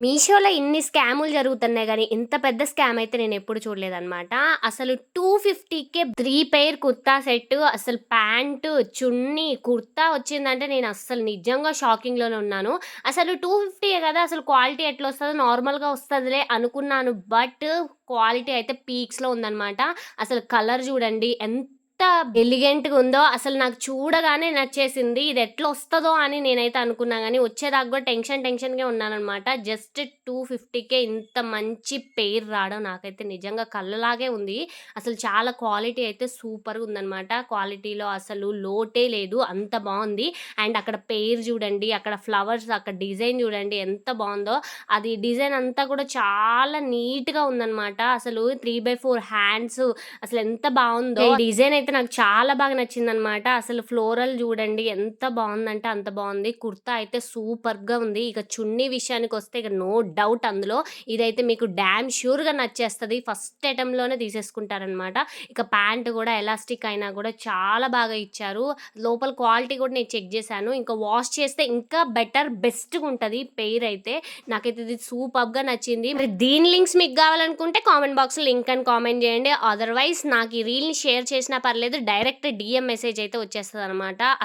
మీషోలో ఇన్ని స్కాములు జరుగుతున్నాయి గానీ, ఇంత పెద్ద స్కామ్ అయితే నేనెప్పుడు చూడలేదనమాట. అసలు 250కే 3 పెయిర్ కుర్తా సెట్టు, అసలు ప్యాంటు, చున్నీ, కుర్తా వచ్చిందంటే నేనస్సలు నిజంగా షాకింగ్‌లోనే ఉన్నాను. అసలు 250యే గదా! అసలు క్వాలిటీ ఎట్లొస్తదో నార్మల్‌గా వస్తదిలే అనుకున్నాను. బట్ క్వాలిటీ అయితే పీక్స్‌లో ఉందనమాట. అసలు కలర్ జూడండి ఎలిగెంట్‌గా ఉందో అసలు నాకు చూడగానే నచ్చేసింది. ఇది ఎట్లొస్తదో అని నేనైతే అనుకున్నా గానీ, వచ్చేదాకా గూడా టెన్షన్‌గా ఉన్నాననమాట. జస్ట్ 250కే ఇంత మంచి పెయిర్ రావడం నాకైతే నిజంగా కళ్ళలాగే ఉంది. అసలు చాలా క్వాలిటీ అయితే సూపర్‌గుందనమాట. క్వాలిటీలో అసలు లోటే లేదు. అంత బావుంది. అండ్ అక్కడ పెయిర్ జూడండి, అక్కడ ఫ్లవర్స్, అక్కడ డిజైన్ జూడండి ఎంత బావుందో. అది డిజైన్ అంతా కూడా చాలా నీట్‌గా ఉందనమాట. అసలు 3/4 హ్యాండ్స్ అసలెంత బావుందో. ఈ డిజైన్ అయితే నాకు చాలా బాగా నచ్చిందనమాట. అసలు ఫ్లోరల్ జూడండి ఎంత బావుందంటే అంత బావుంది. కుర్తా అయితే సూపర్‌గా ఉంది. ఇక చున్నీ విషయానికొస్తే ఇక నో డౌట్ అందులో ఇదైతే మీకు డామ్ ష్యూర్‌గా నచ్చేస్తది. ఫస్ట్ అటెంప్ట్‌లోనే తీసేసుకుంటారనమాట. ఇక ప్యాంట్ గూడా ఎలాస్టిక్ అయినా గూడా చాలా బాగా ఇచ్చారు. లోపల క్వాలిటీ కూడా నేను చెక్ జేశాను. ఇంకా వాష్ చేస్తే ఇంకా బెటర్ బెస్ట్‌గుంటది పెయిర్ అయితే. నాకైతే ఇది సూపర్బ్‌గా నచ్చింది. మరి దీని లింక్స్ మీకు గావాలనుకుంటే కామెంట్ బాక్స్‌లో లింక్ అని కామెంట్ జేయండి. అదర్‌వైజ్ నాకు ఈ రీల్‌ని షేర్ చేసినా పర్లేదు. డైరెక్ట్ డీఎం మెసేజ్ అయితే వచ్చేస్తదనమాట.